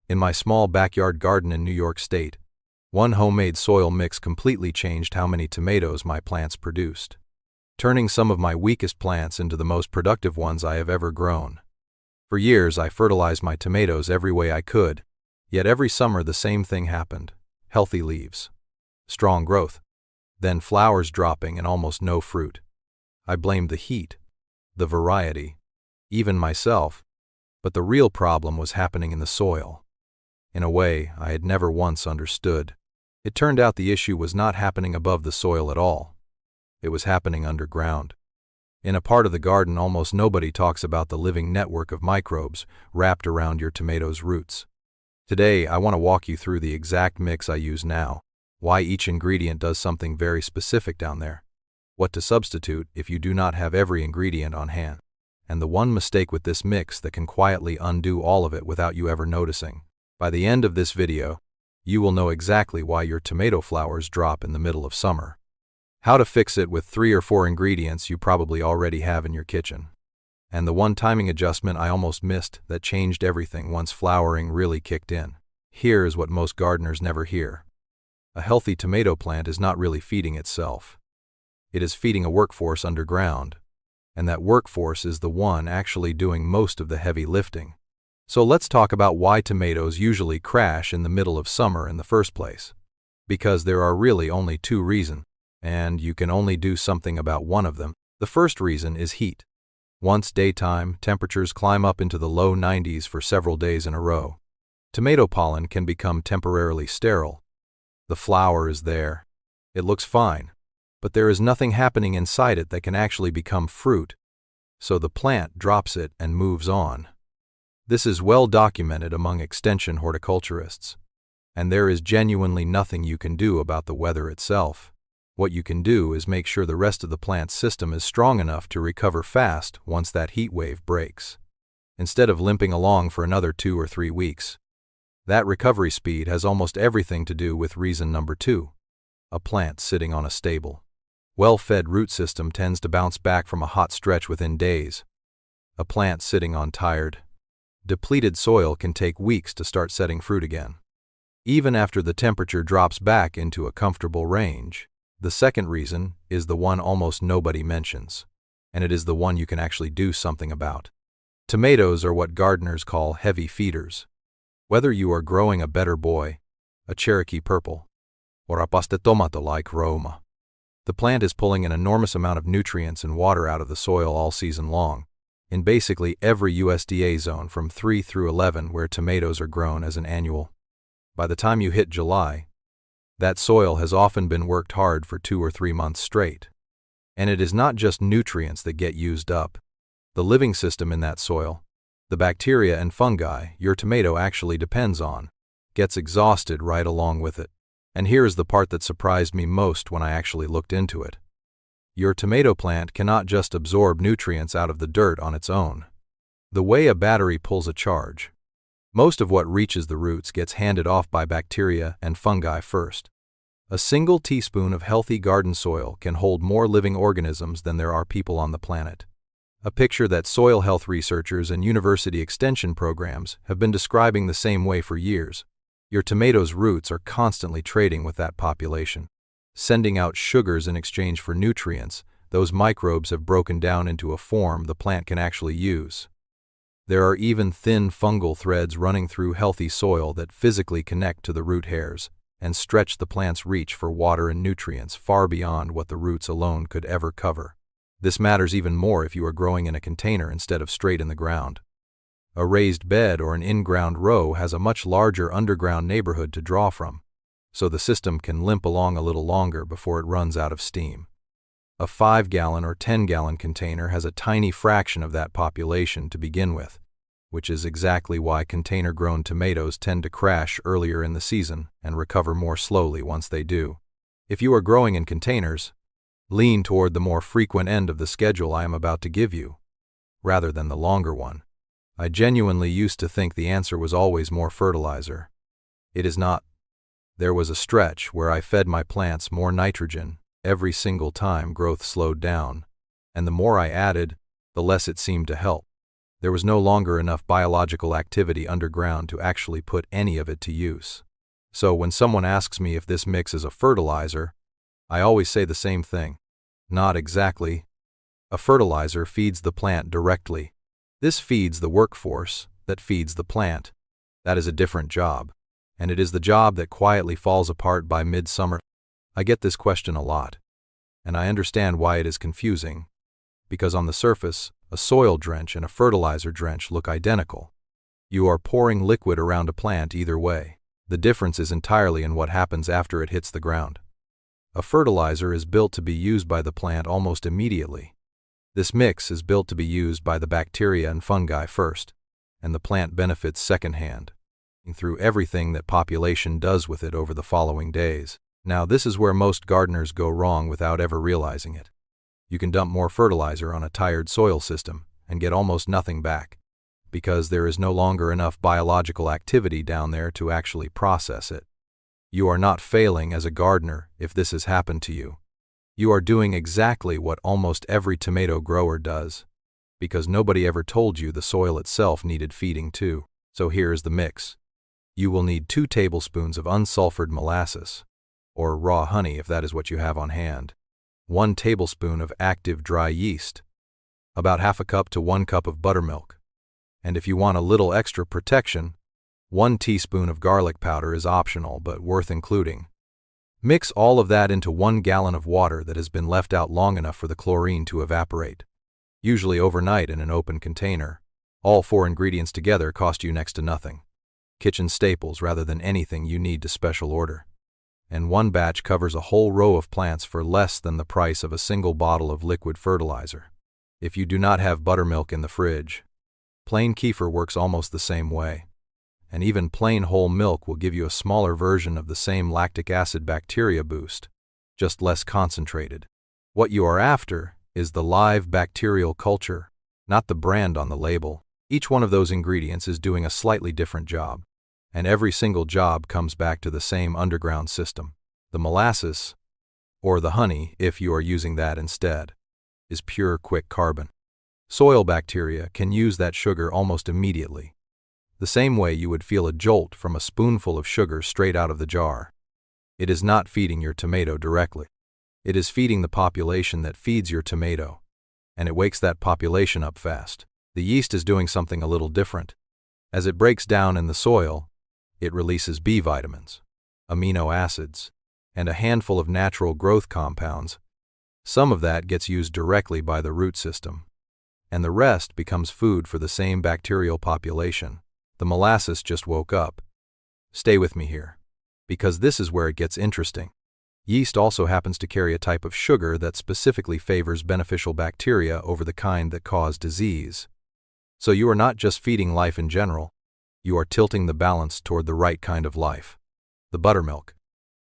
In my small backyard garden in New York State, one homemade soil mix completely changed how many tomatoes my plants produced, turning some of my weakest plants into the most productive ones I have ever grown. For years, I fertilized my tomatoes every way I could, yet every summer the same thing happened: healthy leaves, strong growth, then flowers dropping and almost no fruit. I blamed the heat, the variety, even myself, but the real problem was happening in the soil. In a way I had never once understood. It turned out the issue was not happening above the soil at all. It was happening underground. In a part of the garden almost nobody talks about the living network of microbes wrapped around your tomato's roots. Today, I want to walk you through the exact mix I use now, why each ingredient does something very specific down there, what to substitute if you do not have every ingredient on hand, and the one mistake with this mix that can quietly undo all of it without you ever noticing. By the end of this video, you will know exactly why your tomato flowers drop in the middle of summer, how to fix it with 3 or 4 ingredients you probably already have in your kitchen, and the one timing adjustment I almost missed that changed everything once flowering really kicked in. Here is what most gardeners never hear. A healthy tomato plant is not really feeding itself. It is feeding a workforce underground, and that workforce is the one actually doing most of the heavy lifting. So let's talk about why tomatoes usually crash in the middle of summer in the first place. Because there are really only 2 reasons, and you can only do something about one of them. The first reason is heat. Once daytime temperatures climb up into the low 90s for several days in a row, tomato pollen can become temporarily sterile. The flower is there. It looks fine, but there is nothing happening inside it that can actually become fruit, so the plant drops it and moves on. This is well documented among extension horticulturists, and there is genuinely nothing you can do about the weather itself. What you can do is make sure the rest of the plant system is strong enough to recover fast once that heat wave breaks, instead of limping along for another 2 or 3 weeks. That recovery speed has almost everything to do with reason number 2, a plant sitting on a stable, well-fed root system tends to bounce back from a hot stretch within days. A plant sitting on tired, depleted soil can take weeks to start setting fruit again, even after the temperature drops back into a comfortable range. The second reason is the one almost nobody mentions, and it is the one you can actually do something about. Tomatoes are what gardeners call heavy feeders. Whether you are growing a Better Boy, a Cherokee Purple, or a paste tomato like Roma, the plant is pulling an enormous amount of nutrients and water out of the soil all season long, in basically every USDA zone from 3 through 11 where tomatoes are grown as an annual. By the time you hit July, that soil has often been worked hard for 2 or 3 months straight. And it is not just nutrients that get used up. The living system in that soil, the bacteria and fungi your tomato actually depends on, gets exhausted right along with it. And here is the part that surprised me most when I actually looked into it. Your tomato plant cannot just absorb nutrients out of the dirt on its own. The way a battery pulls a charge, most of what reaches the roots gets handed off by bacteria and fungi first. A single teaspoon of healthy garden soil can hold more living organisms than there are people on the planet. A picture that soil health researchers and university extension programs have been describing the same way for years. Your tomato's roots are constantly trading with that population, sending out sugars in exchange for nutrients those microbes have broken down into a form the plant can actually use. There are even thin fungal threads running through healthy soil that physically connect to the root hairs and stretch the plant's reach for water and nutrients far beyond what the roots alone could ever cover. This matters even more if you are growing in a container instead of straight in the ground. A raised bed or an in-ground row has a much larger underground neighborhood to draw from, so the system can limp along a little longer before it runs out of steam. A 5-gallon or 10-gallon container has a tiny fraction of that population to begin with, which is exactly why container-grown tomatoes tend to crash earlier in the season and recover more slowly once they do. If you are growing in containers, lean toward the more frequent end of the schedule I am about to give you, rather than the longer one. I genuinely used to think the answer was always more fertilizer. It is not. There was a stretch where I fed my plants more nitrogen every single time growth slowed down, and the more I added, the less it seemed to help. There was no longer enough biological activity underground to actually put any of it to use. So when someone asks me if this mix is a fertilizer, I always say the same thing. Not exactly. A fertilizer feeds the plant directly. This feeds the workforce that feeds the plant. That is a different job. And it is the job that quietly falls apart by midsummer. I get this question a lot. And I understand why it is confusing. Because on the surface, a soil drench and a fertilizer drench look identical. You are pouring liquid around a plant either way. The difference is entirely in what happens after it hits the ground. A fertilizer is built to be used by the plant almost immediately. This mix is built to be used by the bacteria and fungi first, and the plant benefits secondhand, through everything that population does with it over the following days. Now, this is where most gardeners go wrong without ever realizing it. You can dump more fertilizer on a tired soil system and get almost nothing back, because there is no longer enough biological activity down there to actually process it. You are not failing as a gardener if this has happened to you. You are doing exactly what almost every tomato grower does, because nobody ever told you the soil itself needed feeding too. So here is the mix. You will need 2 tablespoons of unsulfured molasses, or raw honey if that is what you have on hand, 1 tablespoon of active dry yeast, about half a cup to 1 cup of buttermilk, and if you want a little extra protection, 1 teaspoon of garlic powder is optional but worth including. Mix all of that into 1 gallon of water that has been left out long enough for the chlorine to evaporate, usually overnight in an open container. All 4 ingredients together cost you next to nothing. Kitchen staples rather than anything you need to special order. And 1 batch covers a whole row of plants for less than the price of a single bottle of liquid fertilizer. If you do not have buttermilk in the fridge, plain kefir works almost the same way. And even plain whole milk will give you a smaller version of the same lactic acid bacteria boost, just less concentrated. What you are after is the live bacterial culture, not the brand on the label. Each one of those ingredients is doing a slightly different job, and every single job comes back to the same underground system. The molasses, or the honey if you are using that instead, is pure quick carbon. Soil bacteria can use that sugar almost immediately, the same way you would feel a jolt from a spoonful of sugar straight out of the jar. It is not feeding your tomato directly. It is feeding the population that feeds your tomato, and it wakes that population up fast. The yeast is doing something a little different. As it breaks down in the soil, it releases B vitamins, amino acids, and a handful of natural growth compounds. Some of that gets used directly by the root system, and the rest becomes food for the same bacterial population. The molasses just woke up. Stay with me here, because this is where it gets interesting. Yeast also happens to carry a type of sugar that specifically favors beneficial bacteria over the kind that cause disease. So you are not just feeding life in general, you are tilting the balance toward the right kind of life. The buttermilk,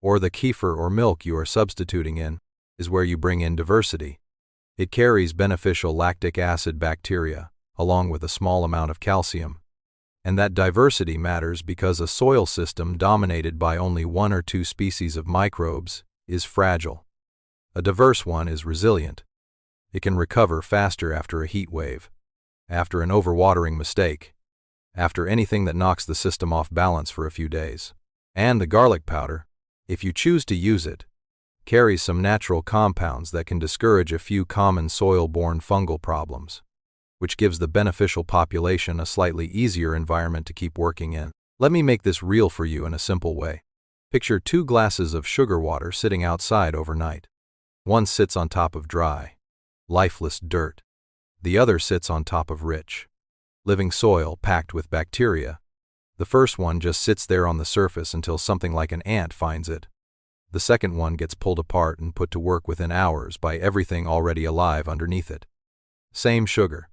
or the kefir or milk you are substituting in, is where you bring in diversity. It carries beneficial lactic acid bacteria, along with a small amount of calcium. And that diversity matters because a soil system dominated by only 1 or 2 species of microbes is fragile. A diverse one is resilient. It can recover faster after a heat wave, after an overwatering mistake, after anything that knocks the system off balance for a few days. And the garlic powder, if you choose to use it, carries some natural compounds that can discourage a few common soil-borne fungal problems, which gives the beneficial population a slightly easier environment to keep working in. Let me make this real for you in a simple way. Picture 2 glasses of sugar water sitting outside overnight. One sits on top of dry, lifeless dirt. The other sits on top of rich, living soil packed with bacteria. The first one just sits there on the surface until something like an ant finds it. The second one gets pulled apart and put to work within hours by everything already alive underneath it. Same sugar,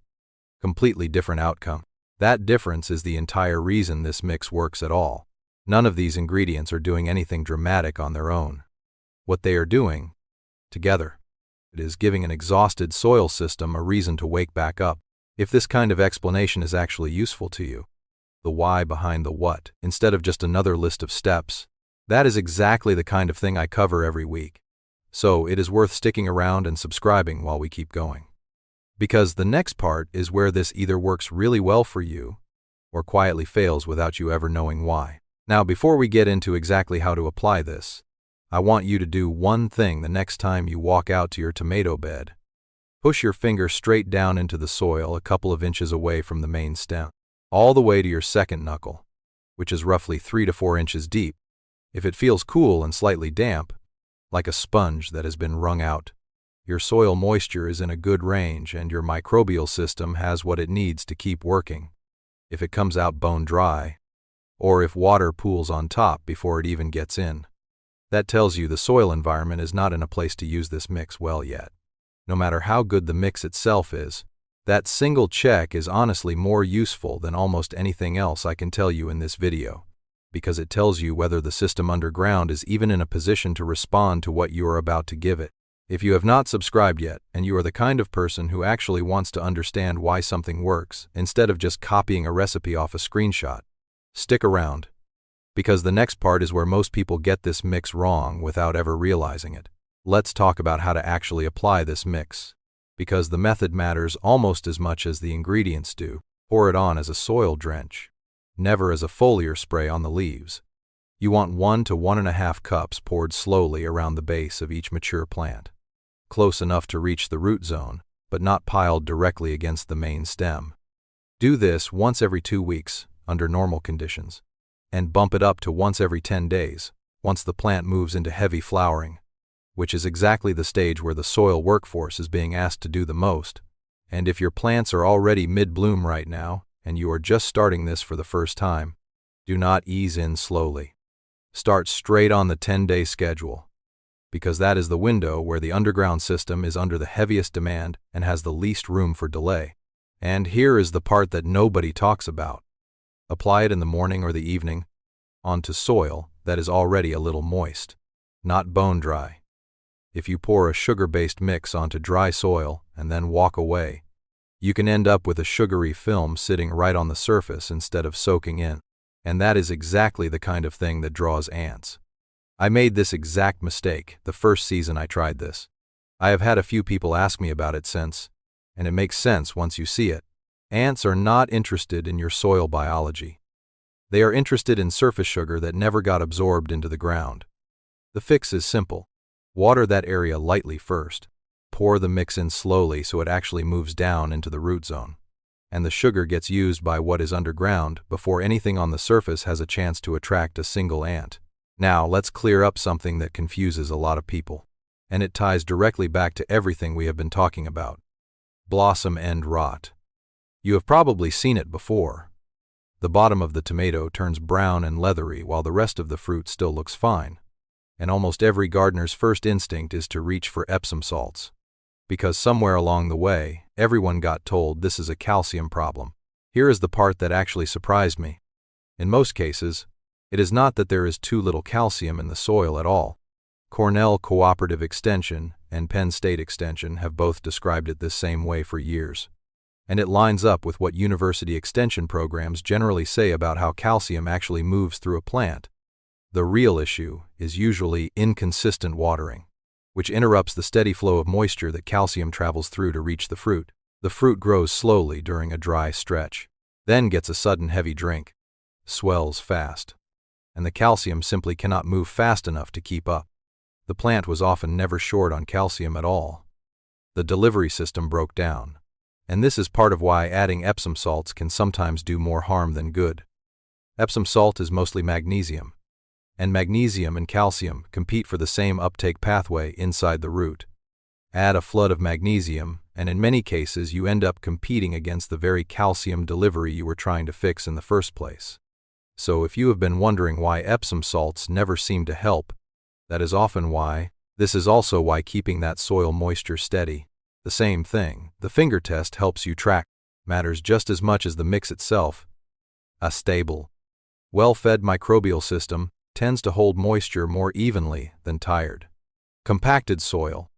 completely different outcome. That difference is the entire reason this mix works at all. None of these ingredients are doing anything dramatic on their own. What they are doing, together, it is giving an exhausted soil system a reason to wake back up. If this kind of explanation is actually useful to you, the why behind the what, instead of just another list of steps, that is exactly the kind of thing I cover every week. So it is worth sticking around and subscribing while we keep going. Because the next part is where this either works really well for you or quietly fails without you ever knowing why. Now, before we get into exactly how to apply this, I want you to do one thing the next time you walk out to your tomato bed. Push your finger straight down into the soil a couple of inches away from the main stem, all the way to your second knuckle, which is roughly 3 to 4 inches deep. If it feels cool and slightly damp, like a sponge that has been wrung out, your soil moisture is in a good range and your microbial system has what it needs to keep working. If it comes out bone dry, or if water pools on top before it even gets in, that tells you the soil environment is not in a place to use this mix well yet. No matter how good the mix itself is, that single check is honestly more useful than almost anything else I can tell you in this video, because it tells you whether the system underground is even in a position to respond to what you are about to give it. If you have not subscribed yet, and you are the kind of person who actually wants to understand why something works instead of just copying a recipe off a screenshot, stick around, because the next part is where most people get this mix wrong without ever realizing it. Let's talk about how to actually apply this mix, because the method matters almost as much as the ingredients do. Pour it on as a soil drench, never as a foliar spray on the leaves. You want 1 to 1.5 cups poured slowly around the base of each mature plant, close enough to reach the root zone, but not piled directly against the main stem. Do this once every 2 weeks under normal conditions, and bump it up to once every 10 days, once the plant moves into heavy flowering, which is exactly the stage where the soil workforce is being asked to do the most. And if your plants are already mid-bloom right now, and you are just starting this for the first time, do not ease in slowly. Start straight on the 10-day schedule, because that is the window where the underground system is under the heaviest demand and has the least room for delay. And here is the part that nobody talks about. Apply it in the morning or the evening onto soil that is already a little moist, not bone dry. If you pour a sugar-based mix onto dry soil and then walk away, you can end up with a sugary film sitting right on the surface instead of soaking in. And that is exactly the kind of thing that draws ants. I made this exact mistake the first season I tried this. I have had a few people ask me about it since, and it makes sense once you see it. Ants are not interested in your soil biology. They are interested in surface sugar that never got absorbed into the ground. The fix is simple. Water that area lightly first. Pour the mix in slowly so it actually moves down into the root zone, and the sugar gets used by what is underground before anything on the surface has a chance to attract a single ant. Now, let's clear up something that confuses a lot of people, and it ties directly back to everything we have been talking about. Blossom end rot. You have probably seen it before. The bottom of the tomato turns brown and leathery while the rest of the fruit still looks fine, and almost every gardener's first instinct is to reach for Epsom salts, because somewhere along the way, everyone got told this is a calcium problem. Here is the part that actually surprised me. In most cases, it is not that there is too little calcium in the soil at all. Cornell Cooperative Extension and Penn State Extension have both described it this same way for years. And it lines up with what university extension programs generally say about how calcium actually moves through a plant. The real issue is usually inconsistent watering, which interrupts the steady flow of moisture that calcium travels through to reach the fruit. The fruit grows slowly during a dry stretch, then gets a sudden heavy drink, swells fast, and the calcium simply cannot move fast enough to keep up. The plant was often never short on calcium at all. The delivery system broke down, and this is part of why adding Epsom salts can sometimes do more harm than good. Epsom salt is mostly magnesium, and magnesium and calcium compete for the same uptake pathway inside the root. Add a flood of magnesium, and in many cases you end up competing against the very calcium delivery you were trying to fix in the first place. So if you have been wondering why Epsom salts never seem to help, that is often why. This is also why keeping that soil moisture steady, the same thing, the finger test helps you track, matters just as much as the mix itself. A stable, well-fed microbial system tends to hold moisture more evenly than tired. Compacted soil,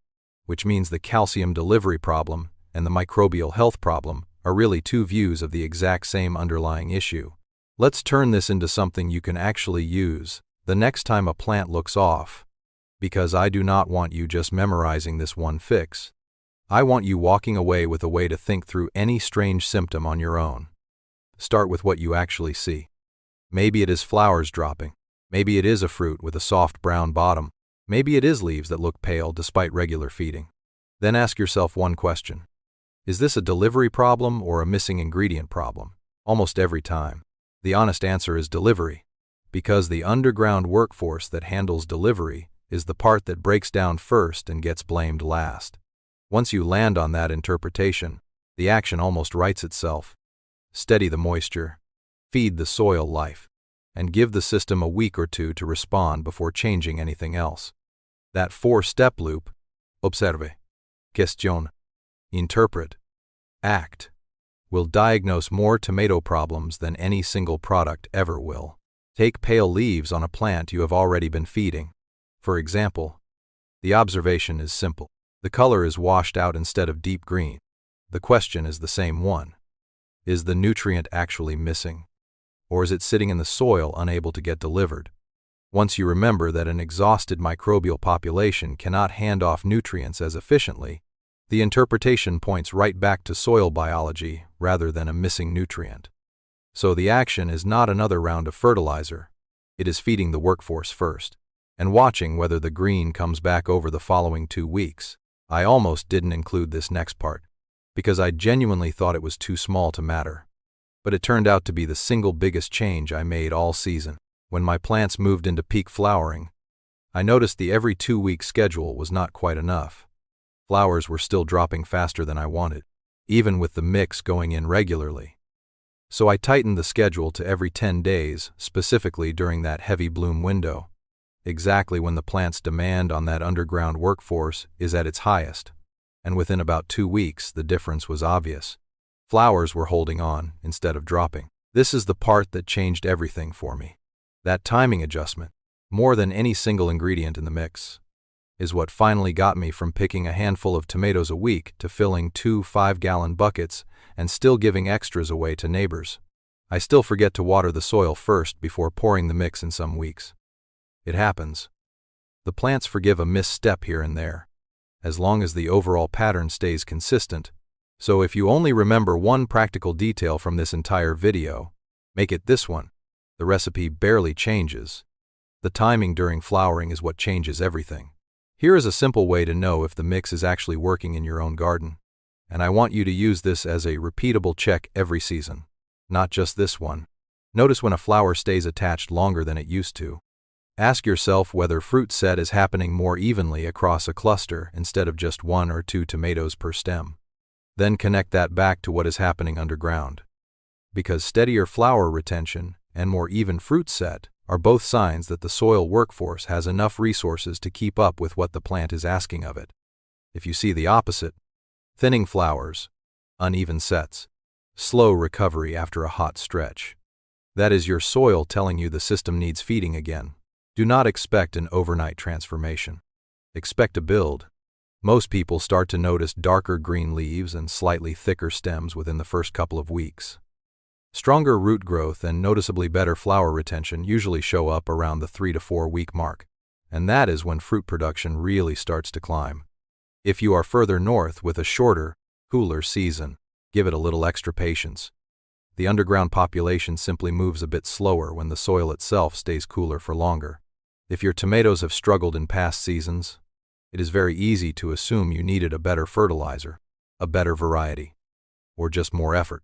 which means the calcium delivery problem and the microbial health problem are really two views of the exact same underlying issue. Let's turn this into something you can actually use the next time a plant looks off, because I do not want you just memorizing this one fix. I want you walking away with a way to think through any strange symptom on your own. Start with what you actually see. Maybe it is flowers dropping. Maybe it is a fruit with a soft brown bottom. Maybe it is leaves that look pale despite regular feeding. Then ask yourself one question. Is this a delivery problem or a missing ingredient problem? Almost every time, the honest answer is delivery, because the underground workforce that handles delivery is the part that breaks down first and gets blamed last. Once you land on that interpretation, the action almost writes itself. Steady the moisture, feed the soil life, and give the system a week or two to respond before changing anything else. That 4-step loop, observe, question, interpret, act, will diagnose more tomato problems than any single product ever will. Take pale leaves on a plant you have already been feeding. For example, the observation is simple. The color is washed out instead of deep green. The question is the same one. Is the nutrient actually missing? Or is it sitting in the soil unable to get delivered? Once you remember that an exhausted microbial population cannot hand off nutrients as efficiently, the interpretation points right back to soil biology rather than a missing nutrient. So the action is not another round of fertilizer. It is feeding the workforce first, and watching whether the green comes back over the following 2 weeks. I almost didn't include this next part, because I genuinely thought it was too small to matter. But it turned out to be the single biggest change I made all season. When my plants moved into peak flowering, I noticed the every 2-week schedule was not quite enough. Flowers were still dropping faster than I wanted, even with the mix going in regularly. So I tightened the schedule to every 10 days, specifically during that heavy bloom window, exactly when the plant's demand on that underground workforce is at its highest. And within about 2 weeks, the difference was obvious. Flowers were holding on instead of dropping. This is the part that changed everything for me. That timing adjustment, more than any single ingredient in the mix, is what finally got me from picking a handful of tomatoes a week to filling 2 5-gallon buckets and still giving extras away to neighbors. I still forget to water the soil first before pouring the mix in some weeks. It happens. The plants forgive a misstep here and there, as long as the overall pattern stays consistent. So if you only remember one practical detail from this entire video, make it this one. The recipe barely changes. The timing during flowering is what changes everything. Here is a simple way to know if the mix is actually working in your own garden. And I want you to use this as a repeatable check every season, not just this one. Notice when a flower stays attached longer than it used to. Ask yourself whether fruit set is happening more evenly across a cluster instead of just 1 or 2 tomatoes per stem. Then connect that back to what is happening underground. Because steadier flower retention and more even fruit set are both signs that the soil workforce has enough resources to keep up with what the plant is asking of it. If you see the opposite, thinning flowers, uneven sets, slow recovery after a hot stretch, that is your soil telling you the system needs feeding again. Do not expect an overnight transformation. Expect a build. Most people start to notice darker green leaves and slightly thicker stems within the first couple of weeks. Stronger root growth and noticeably better flower retention usually show up around the 3 to 4 week mark, and that is when fruit production really starts to climb. If you are further north with a shorter, cooler season, give it a little extra patience. The underground population simply moves a bit slower when the soil itself stays cooler for longer. If your tomatoes have struggled in past seasons, it is very easy to assume you needed a better fertilizer, a better variety, or just more effort.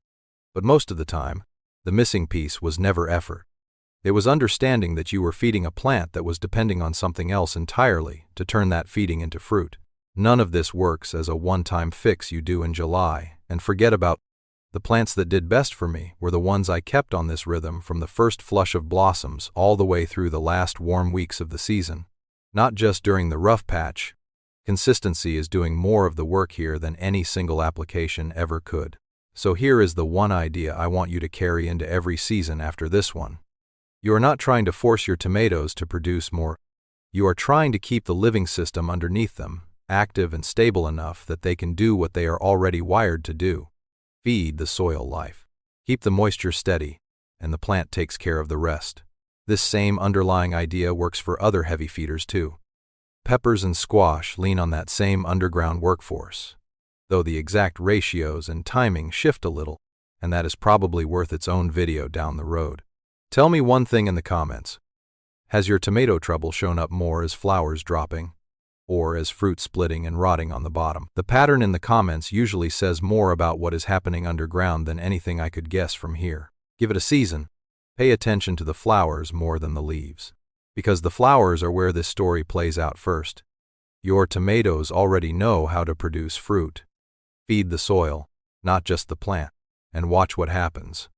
But most of the time, the missing piece was never effort. It was understanding that you were feeding a plant that was depending on something else entirely to turn that feeding into fruit. None of this works as a one-time fix you do in July and forget about. The plants that did best for me were the ones I kept on this rhythm from the first flush of blossoms all the way through the last warm weeks of the season. Not just during the rough patch. Consistency is doing more of the work here than any single application ever could. So here is the one idea I want you to carry into every season after this one. You are not trying to force your tomatoes to produce more. You are trying to keep the living system underneath them active and stable enough that they can do what they are already wired to do. Feed the soil life. Keep the moisture steady, and the plant takes care of the rest. This same underlying idea works for other heavy feeders too. Peppers and squash lean on that same underground workforce. though the exact ratios and timing shift a little, and that is probably worth its own video down the road. Tell me one thing in the comments. Has your tomato trouble shown up more as flowers dropping, or as fruit splitting and rotting on the bottom? The pattern in the comments usually says more about what is happening underground than anything I could guess from here. Give it a season. Pay attention to the flowers more than the leaves, because the flowers are where this story plays out first. Your tomatoes already know how to produce fruit. Feed the soil, not just the plant, and watch what happens.